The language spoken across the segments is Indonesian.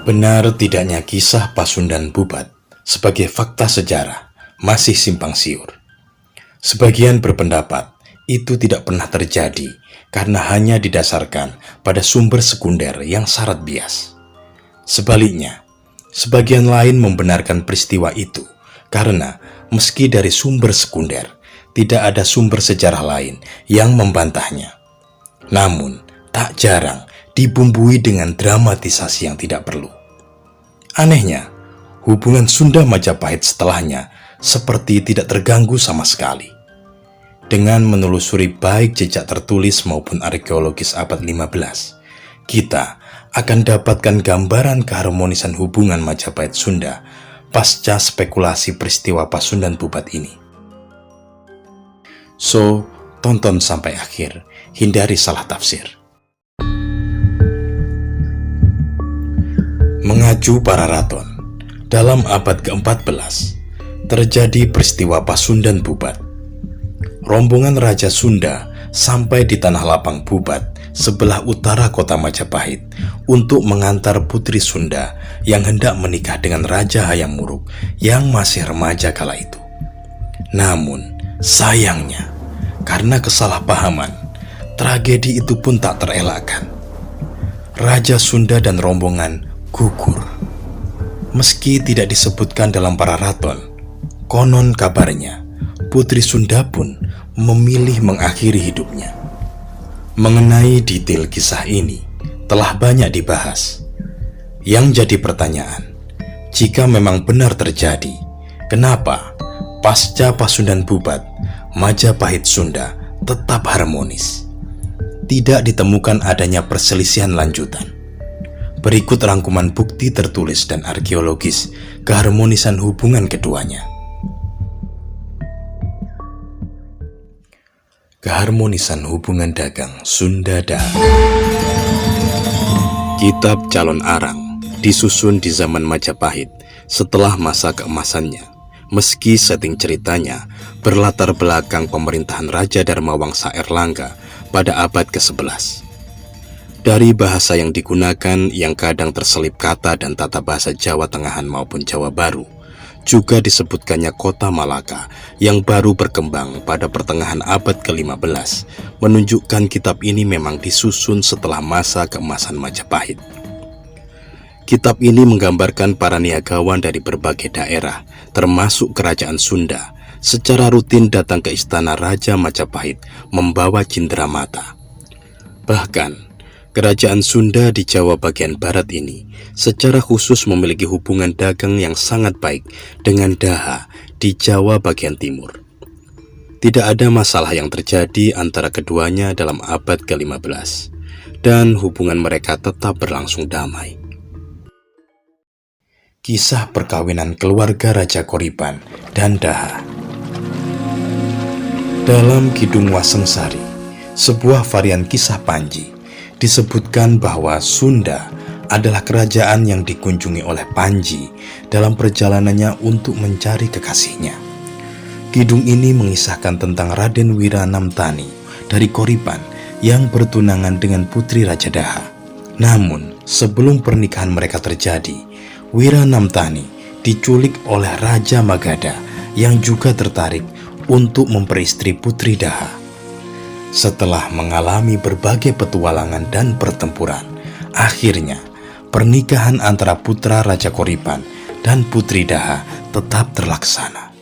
Benar tidaknya kisah Pasundan Bubat sebagai fakta sejarah masih simpang siur. Sebagian berpendapat itu tidak pernah terjadi karena hanya didasarkan pada sumber sekunder yang syarat bias. Sebaliknya, sebagian lain membenarkan peristiwa itu karena meski dari sumber sekunder, tidak ada sumber sejarah lain yang membantahnya. Namun, tak jarang dibumbui dengan dramatisasi yang tidak perlu. Anehnya, hubungan Sunda-Majapahit setelahnya seperti tidak terganggu sama sekali. Dengan menelusuri baik jejak tertulis maupun arkeologis abad 15, kita akan dapatkan gambaran keharmonisan hubungan Majapahit Sunda pasca spekulasi peristiwa Pasundan Bubat ini. So, tonton sampai akhir, hindari salah tafsir. Mengacu para raton, dalam abad ke-14 terjadi peristiwa Pasundan Bubat. Rombongan Raja Sunda sampai di tanah lapang Bubat sebelah utara kota Majapahit untuk mengantar putri Sunda yang hendak menikah dengan Raja Hayam Wuruk yang masih remaja kala itu. Namun, sayangnya, karena kesalahpahaman, tragedi itu pun tak terelakkan. Raja Sunda dan rombongan gugur. Meski tidak disebutkan dalam para raton, konon kabarnya putri Sunda pun memilih mengakhiri hidupnya. Mengenai detail kisah ini telah banyak dibahas. Yang jadi pertanyaan, jika memang benar terjadi, kenapa pasca Pasundan Bubat, Majapahit Sunda tetap harmonis? Tidak ditemukan adanya perselisihan lanjutan. Berikut rangkuman bukti tertulis dan arkeologis keharmonisan hubungan keduanya. Keharmonisan hubungan dagang Sunda-Daha. Kitab Calon Arang disusun di zaman Majapahit setelah masa keemasannya, meski setting ceritanya berlatar belakang pemerintahan Raja Dharmawangsa Erlangga pada abad ke-11. Dari bahasa yang digunakan yang kadang terselip kata dan tata bahasa Jawa Tengahan maupun Jawa Baru, juga disebutkannya kota Malaka yang baru berkembang pada pertengahan abad ke-15, menunjukkan kitab ini memang disusun setelah masa keemasan Majapahit. Kitab ini menggambarkan para niagawan dari berbagai daerah, termasuk kerajaan Sunda, secara rutin datang ke istana Raja Majapahit membawa cindramata. Bahkan, kerajaan Sunda di Jawa bagian barat ini secara khusus memiliki hubungan dagang yang sangat baik dengan Daha di Jawa bagian timur. Tidak ada masalah yang terjadi antara keduanya dalam abad ke-15, dan hubungan mereka tetap berlangsung damai. Kisah perkawinan keluarga Raja Koripan dan Daha. Dalam Kidung Wasengsari, sebuah varian kisah Panji, disebutkan bahwa Sunda adalah kerajaan yang dikunjungi oleh Panji dalam perjalanannya untuk mencari kekasihnya. Kidung ini mengisahkan tentang Raden Wiranamtani dari Koripan yang bertunangan dengan putri Raja Daha. Namun, sebelum pernikahan mereka terjadi, Wiranamtani diculik oleh Raja Magadha yang juga tertarik untuk memperistri putri Daha. Setelah mengalami berbagai petualangan dan pertempuran, akhirnya pernikahan antara putra Raja Koripan dan putri Daha tetap terlaksana.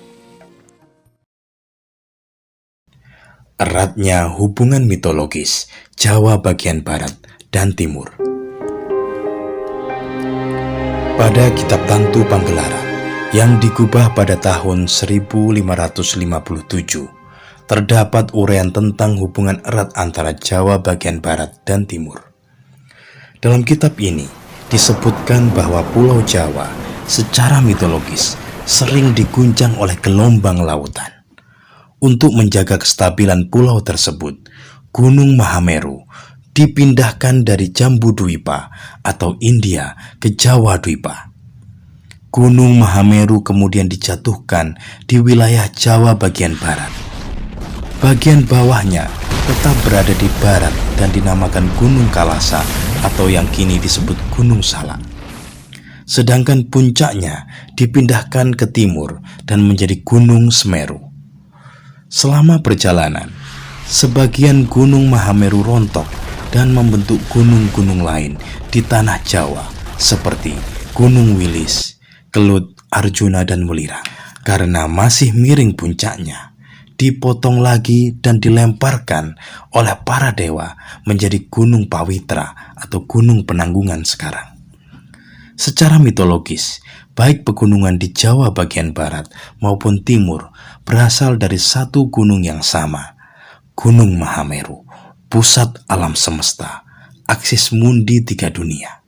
Eratnya hubungan mitologis Jawa bagian barat dan timur. Pada kitab Tantu Panggelaran yang digubah pada tahun 1557, terdapat uraian tentang hubungan erat antara Jawa bagian barat dan timur. Dalam kitab ini disebutkan bahwa Pulau Jawa secara mitologis sering diguncang oleh gelombang lautan. Untuk menjaga kestabilan pulau tersebut, Gunung Mahameru dipindahkan dari Jambudwipa atau India ke Jawa Dwipa. Gunung Mahameru kemudian dijatuhkan di wilayah Jawa bagian barat. Bagian bawahnya tetap berada di barat dan dinamakan Gunung Kalasa atau yang kini disebut Gunung Salak. sedangkan puncaknya dipindahkan ke timur dan menjadi Gunung Semeru. Selama perjalanan, sebagian Gunung Mahameru rontok dan membentuk gunung-gunung lain di tanah Jawa seperti Gunung Wilis, Kelut, Arjuna, dan Welirang. Karena masih miring puncaknya, dipotong lagi dan dilemparkan oleh para dewa menjadi Gunung Pawitra atau Gunung Penanggungan sekarang. Secara mitologis, baik pegunungan di Jawa bagian barat maupun timur berasal dari satu gunung yang sama, Gunung Mahameru, pusat alam semesta, aksis mundi tiga dunia.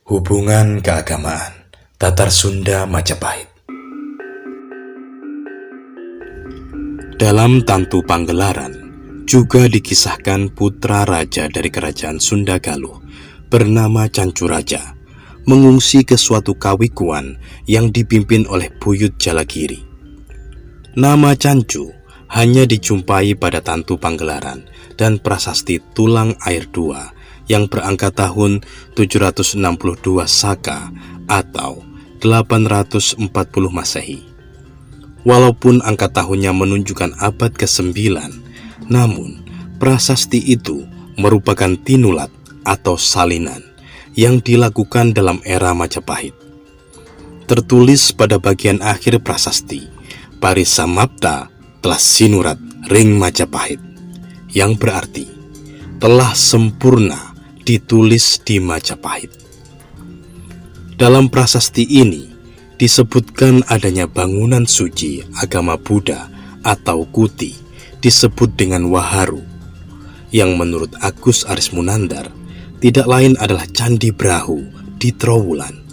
Hubungan keagamaan Tatar Sunda Majapahit. Dalam Tantu Panggelaran juga dikisahkan putra raja dari kerajaan Sunda Galuh bernama Cancu Raja mengungsi ke suatu kawikuan yang dipimpin oleh Buyut Jalagiri. Nama Cancu hanya dijumpai pada Tantu Panggelaran dan prasasti Tulang Air 2 yang berangka tahun 762 Saka atau 840 Masehi. Walaupun angka tahunnya menunjukkan abad ke-9, namun prasasti itu merupakan tinulat atau salinan yang dilakukan dalam era Majapahit. Tertulis pada bagian akhir prasasti, Parisamapta telah sinurat ring Majapahit, yang berarti telah sempurna ditulis di Majapahit. Dalam prasasti ini disebutkan adanya bangunan suci agama Buddha atau kuti disebut dengan Waharu, yang menurut Agus Arismunandar tidak lain adalah Candi Brahu di Trowulan.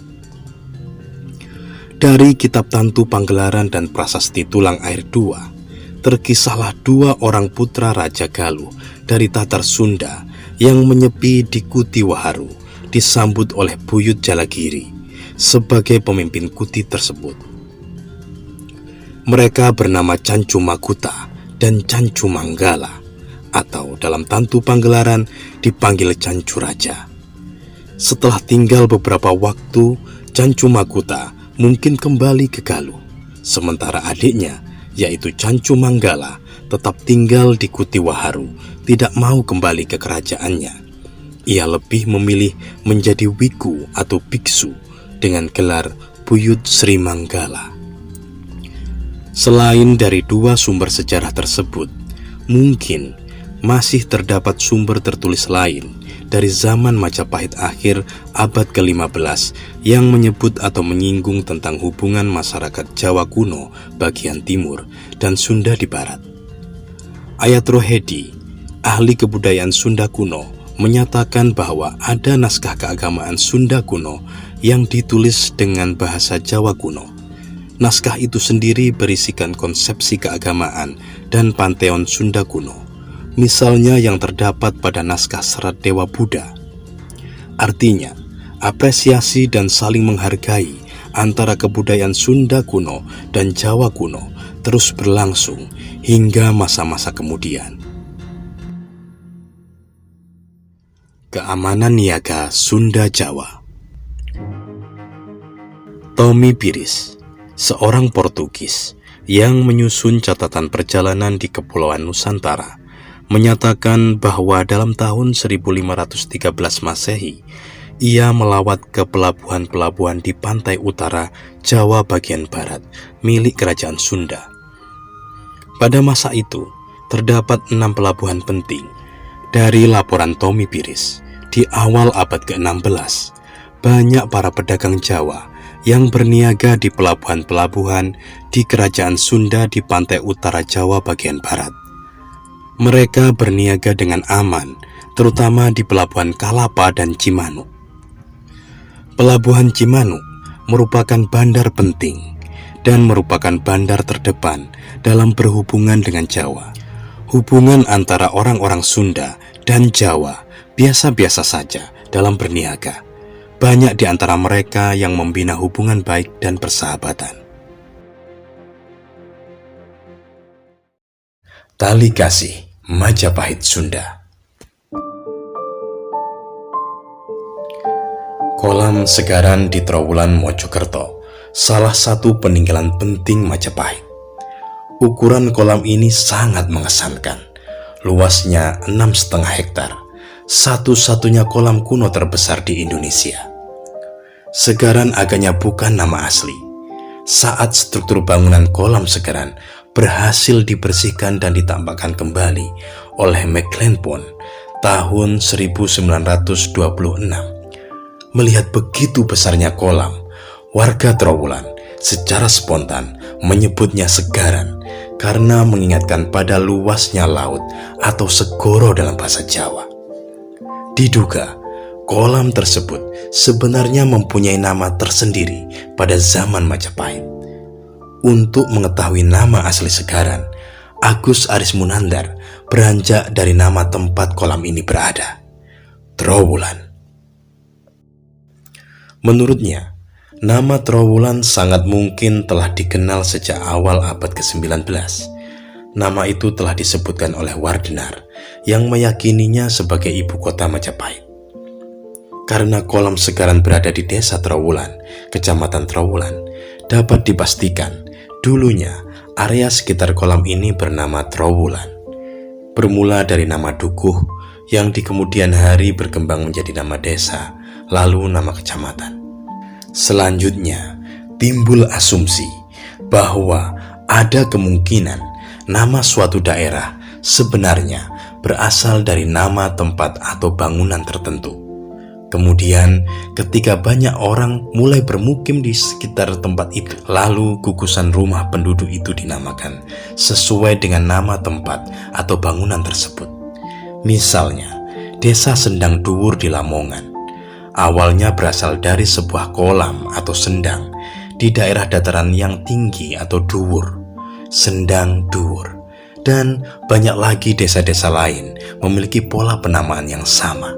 Dari kitab Tantu Panggelaran dan prasasti Tulang Air 2, terkisahlah dua orang putra Raja Galuh dari Tatar Sunda yang menyepi di Kuti Waharu disambut oleh Buyut Jalagiri sebagai pemimpin kuti tersebut. Mereka bernama Cancu Makuta dan Cancu Manggala, atau dalam Tantu Panggelaran dipanggil Cancu Raja. Setelah tinggal beberapa waktu, Cancu Makuta mungkin kembali ke Galuh, sementara adiknya, yaitu Cancu Manggala, tetap tinggal di Kuti Waharu, tidak mau kembali ke kerajaannya. Ia lebih memilih menjadi wiku atau biksu dengan gelar Buyut Sri Manggala. Selain dari dua sumber sejarah tersebut, mungkin masih terdapat sumber tertulis lain dari zaman Majapahit akhir abad ke-15 yang menyebut atau menyinggung tentang hubungan masyarakat Jawa kuno bagian timur dan Sunda di barat. Ayat Rohedi, ahli kebudayaan Sunda kuno, menyatakan bahwa ada naskah keagamaan Sunda kuno yang ditulis dengan bahasa Jawa kuno. Naskah itu sendiri berisikan konsepsi keagamaan dan panteon Sunda kuno, misalnya yang terdapat pada naskah Serat Dewa Buddha. Artinya, apresiasi dan saling menghargai antara kebudayaan Sunda kuno dan Jawa kuno terus berlangsung hingga masa-masa kemudian. Keamanan niaga Sunda Jawa. Tommy Piris, seorang Portugis yang menyusun catatan perjalanan di Kepulauan Nusantara, menyatakan bahwa dalam tahun 1513 Masehi, ia melawat ke pelabuhan-pelabuhan di pantai utara Jawa bagian barat milik Kerajaan Sunda. Pada masa itu, terdapat 6 pelabuhan penting. Dari laporan Tommy Piris, di awal abad ke-16, banyak para pedagang Jawa yang berniaga di pelabuhan-pelabuhan di Kerajaan Sunda di pantai utara Jawa bagian barat. Mereka berniaga dengan aman, terutama di pelabuhan Kalapa dan Cimanuk. Pelabuhan Cimanuk merupakan bandar penting dan merupakan bandar terdepan dalam berhubungan dengan Jawa. Hubungan antara orang-orang Sunda dan Jawa biasa-biasa saja dalam berniaga. Banyak di antara mereka yang membina hubungan baik dan persahabatan. Tali kasih Majapahit Sunda. Kolam Segaran di Trowulan, Mojokerto, salah satu peninggalan penting Majapahit. Ukuran kolam ini sangat mengesankan. Luasnya 6,5 hektar, satu-satunya kolam kuno terbesar di Indonesia. Segaran agaknya bukan nama asli. Saat struktur bangunan kolam Segaran berhasil dibersihkan dan ditampakkan kembali oleh McLean tahun 1926. Melihat begitu besarnya kolam, warga Trowulan secara spontan menyebutnya Segaran karena mengingatkan pada luasnya laut atau segoro dalam bahasa Jawa. Diduga, kolam tersebut sebenarnya mempunyai nama tersendiri pada zaman Majapahit. Untuk mengetahui nama asli Segaran, Agus Aris Munandar beranjak dari nama tempat kolam ini berada, Trowulan. Menurutnya, nama Trowulan sangat mungkin telah dikenal sejak awal abad ke-19. Nama itu telah disebutkan oleh Wardenar yang meyakininya sebagai ibu kota Majapahit. Karena kolam Segaran berada di desa Trowulan, kecamatan Trowulan, dapat dipastikan dulunya area sekitar kolam ini bernama Trowulan. Bermula dari nama dukuh yang di kemudian hari berkembang menjadi nama desa, lalu nama kecamatan. Selanjutnya, timbul asumsi bahwa ada kemungkinan nama suatu daerah sebenarnya berasal dari nama tempat atau bangunan tertentu. Kemudian, ketika banyak orang mulai bermukim di sekitar tempat itu, lalu gugusan rumah penduduk itu dinamakan sesuai dengan nama tempat atau bangunan tersebut. Misalnya, Desa Sendang Duwur di Lamongan awalnya berasal dari sebuah kolam atau sendang di daerah dataran yang tinggi atau duwur, Sendang Duwur. Dan banyak lagi desa-desa lain memiliki pola penamaan yang sama.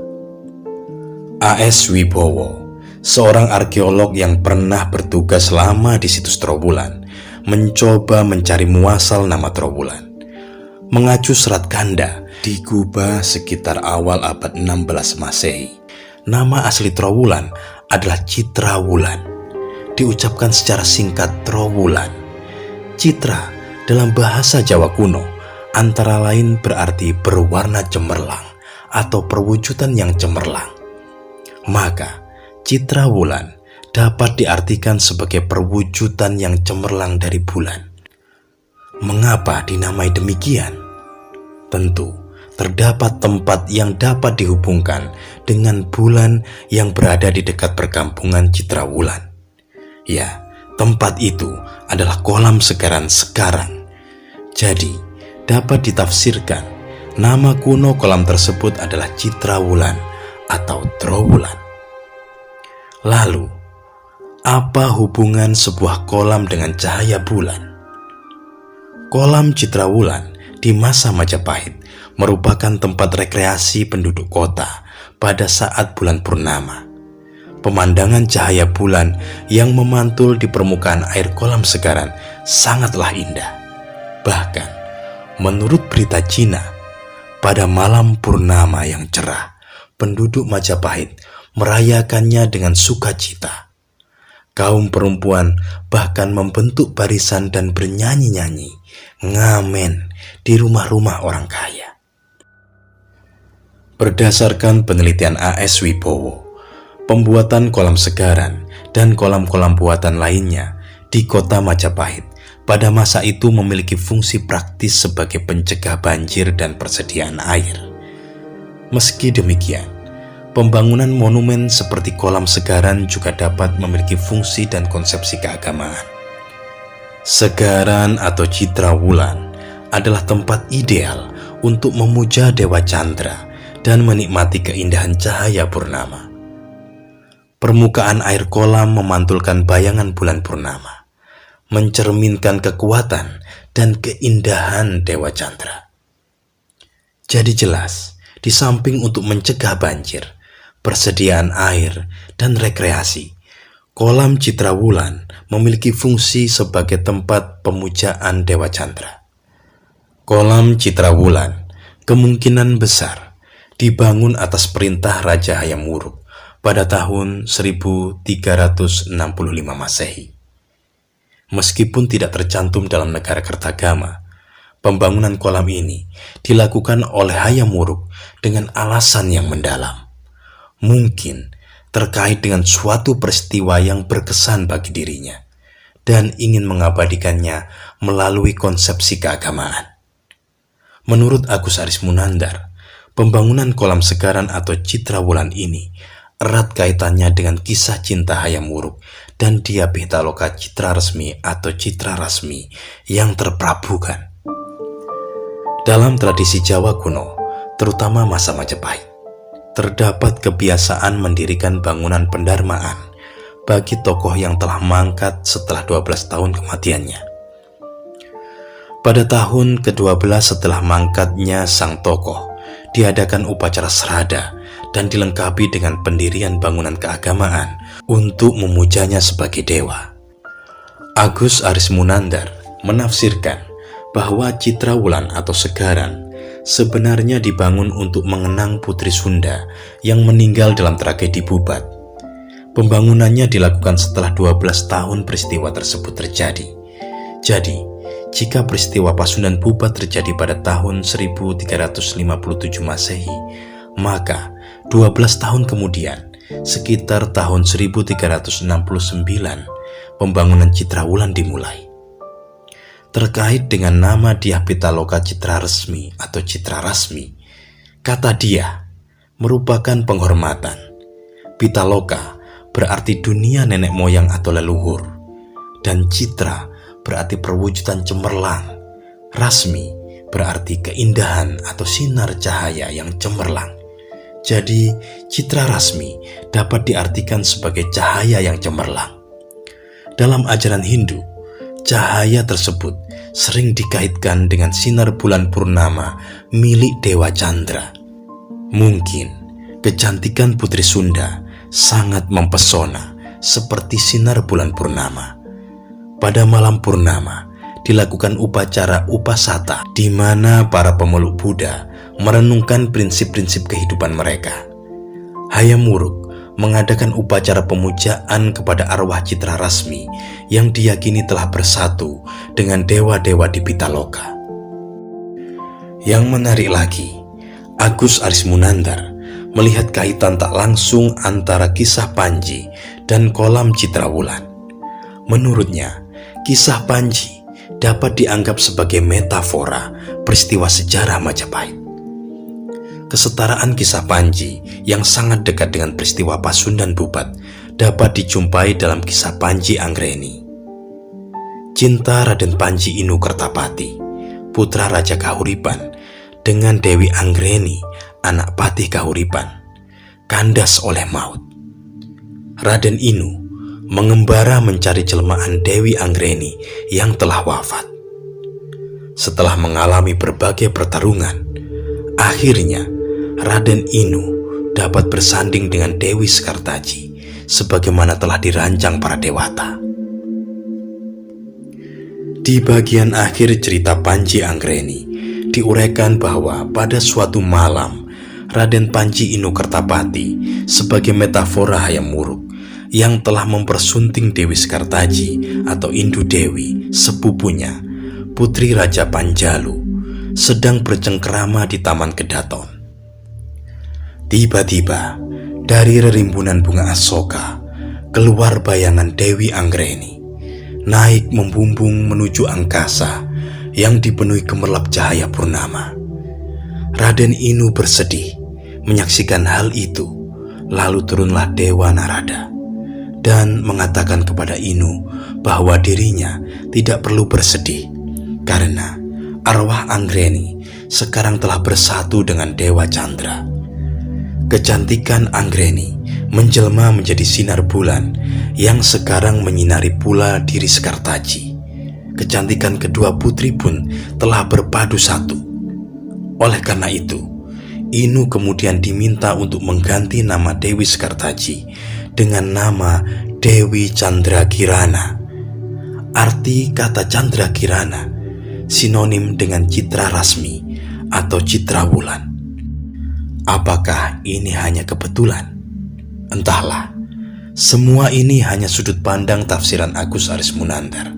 A.S. Wibowo, seorang arkeolog yang pernah bertugas lama di situs Trowulan, mencoba mencari muasal nama Trowulan. Mengacu Serat Kanda di Guba sekitar awal abad 16 Masehi, nama asli Trowulan adalah Citrawulan. Diucapkan secara singkat Trowulan. Citra dalam bahasa Jawa kuno antara lain berarti berwarna cemerlang atau perwujudan yang cemerlang. Maka Citrawulan dapat diartikan sebagai perwujudan yang cemerlang dari bulan. Mengapa dinamai demikian? Tentu terdapat tempat yang dapat dihubungkan dengan bulan yang berada di dekat perkampungan Citrawulan. Ya, tempat itu adalah kolam Segaran sekarang. Jadi, dapat ditafsirkan nama kuno kolam tersebut adalah Citrawulan atau Trowulan. Lalu, apa hubungan sebuah kolam dengan cahaya bulan? Kolam Citrawulan di masa Majapahit merupakan tempat rekreasi penduduk kota pada saat bulan purnama. Pemandangan cahaya bulan yang memantul di permukaan air kolam Segaran sangatlah indah. Bahkan, menurut berita Cina, pada malam purnama yang cerah, penduduk Majapahit merayakannya dengan sukacita. Kaum perempuan bahkan membentuk barisan dan bernyanyi-nyanyi, ngamen di rumah-rumah orang kaya. Berdasarkan penelitian A.S. Wibowo, pembuatan kolam Segaran dan kolam-kolam buatan lainnya di kota Majapahit pada masa itu memiliki fungsi praktis sebagai pencegah banjir dan persediaan air. Meski demikian, pembangunan monumen seperti kolam Segaran juga dapat memiliki fungsi dan konsepsi keagamaan. Segaran atau Citrawulan adalah tempat ideal untuk memuja Dewa Chandra dan menikmati keindahan cahaya purnama. Permukaan air kolam memantulkan bayangan bulan purnama, mencerminkan kekuatan dan keindahan Dewa Chandra. Jadi jelas, di samping untuk mencegah banjir, persediaan air, dan rekreasi, kolam Citrawulan memiliki fungsi sebagai tempat pemujaan Dewa Chandra. Kolam Citrawulan kemungkinan besar dibangun atas perintah Raja Hayam Wuruk pada tahun 1365 Masehi. Meskipun tidak tercantum dalam negara Kertagama, pembangunan kolam ini dilakukan oleh Hayam Wuruk dengan alasan yang mendalam. Mungkin terkait dengan suatu peristiwa yang berkesan bagi dirinya dan ingin mengabadikannya melalui konsepsi keagamaan. Menurut Agus Arismunandar, pembangunan kolam segaran atau Citra Wulan ini erat kaitannya dengan kisah cinta Hayam Wuruk dan Dyah Pitaloka Citra Resmi atau Citra Rasmi yang terprabukan. Dalam tradisi Jawa kuno, terutama masa Majapahit, terdapat kebiasaan mendirikan bangunan pendarmaan bagi tokoh yang telah mangkat setelah 12 tahun kematiannya. Pada tahun ke-12 setelah mangkatnya sang tokoh, diadakan upacara serada dan dilengkapi dengan pendirian bangunan keagamaan untuk memujanya sebagai dewa. Agus Arismunandar menafsirkan bahwa Citra Wulan atau Segaran sebenarnya dibangun untuk mengenang Putri Sunda yang meninggal dalam tragedi Bubat. Pembangunannya dilakukan setelah 12 tahun peristiwa tersebut terjadi. Jadi, jika peristiwa Pasundan Bubat terjadi pada tahun 1357 Masehi, maka 12 tahun kemudian, sekitar tahun 1369, pembangunan Citra Wulan dimulai. Terkait dengan nama Dyah Pitaloka Citra Resmi atau Citra Rasmi, kata Dyah merupakan penghormatan. Pitaloka berarti dunia nenek moyang atau leluhur, dan Citra berarti perwujudan cemerlang. Rasmi berarti keindahan atau sinar cahaya yang cemerlang. Jadi, Citra Rasmi dapat diartikan sebagai cahaya yang cemerlang. Dalam ajaran Hindu, cahaya tersebut sering dikaitkan dengan sinar bulan purnama milik Dewa Chandra. Mungkin kecantikan Putri Sunda sangat mempesona seperti sinar bulan purnama. Pada malam purnama dilakukan upacara upasata di mana para pemeluk Buddha merenungkan prinsip-prinsip kehidupan mereka. Hayam Wuruk mengadakan upacara pemujaan kepada arwah Citra Rasmi yang diyakini telah bersatu dengan dewa-dewa di Pitaloka. Yang menarik lagi, Agus Arismunandar melihat kaitan tak langsung antara kisah Panji dan kolam Citra Wulan. Menurutnya, kisah Panji dapat dianggap sebagai metafora peristiwa sejarah Majapahit. Kesetaraan kisah Panji yang sangat dekat dengan peristiwa Pasundan Bubat dapat dijumpai dalam kisah Panji Anggreni. Cinta Raden Panji Inu Kertapati, putra Raja Kahuripan, dengan Dewi Anggreni, anak Patih Kahuripan, kandas oleh maut. Raden Inu mengembara mencari jelmaan Dewi Anggreni yang telah wafat. Setelah mengalami berbagai pertarungan, akhirnya Raden Inu dapat bersanding dengan Dewi Sekartaji sebagaimana telah dirancang para dewata. Di bagian akhir cerita Panji Anggreni diuraikan bahwa pada suatu malam Raden Panji Inu Kertapati sebagai metafora Hayam Wuruk yang telah mempersunting Dewi Sekartaji atau Indu Dewi, sepupunya, putri Raja Panjalu, sedang bercengkerama di Taman Kedaton. Tiba-tiba, dari rerimbunan bunga asoka, keluar bayangan Dewi Anggreni, naik membumbung menuju angkasa yang dipenuhi gemerlap cahaya purnama. Raden Inu bersedih menyaksikan hal itu, lalu turunlah Dewa Narada dan mengatakan kepada Inu bahwa dirinya tidak perlu bersedih karena arwah Anggreni sekarang telah bersatu dengan Dewa Chandra. Kecantikan Anggreni menjelma menjadi sinar bulan yang sekarang menyinari pula diri Sekartaji. Kecantikan kedua putri pun telah berpadu satu. Oleh karena itu, Inu kemudian diminta untuk mengganti nama Dewi Sekartaji dengan nama Dewi Candrakirana. Arti kata Candrakirana sinonim dengan Citra Rasmi atau Citra Wulan. Apakah ini hanya kebetulan? Entahlah, semua ini hanya sudut pandang tafsiran Agus Arismunandar.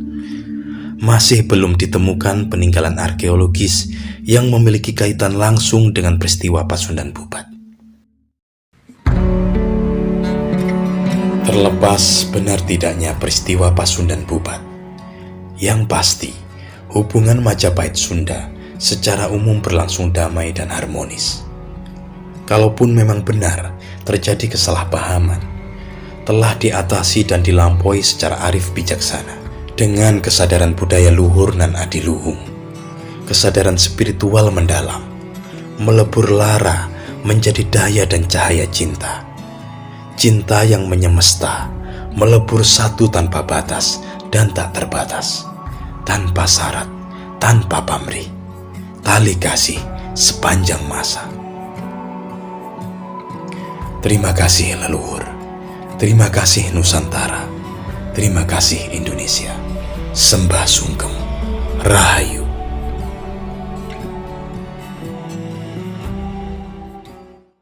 Masih belum ditemukan peninggalan arkeologis yang memiliki kaitan langsung dengan peristiwa Pasundan Bubat. Terlepas benar tidaknya peristiwa Pasundan Bubat, yang pasti hubungan Majapahit Sunda secara umum berlangsung damai dan harmonis. Kalaupun memang benar terjadi kesalahpahaman, telah diatasi dan dilampaui secara arif bijaksana. Dengan kesadaran budaya luhur dan adiluhung, kesadaran spiritual mendalam, melebur lara menjadi daya dan cahaya cinta. Cinta yang menyemesta, melebur satu tanpa batas dan tak terbatas, tanpa syarat, tanpa pamrih, tali kasih sepanjang masa. Terima kasih leluhur, terima kasih Nusantara, terima kasih Indonesia. Sembah sungkem, rahayu.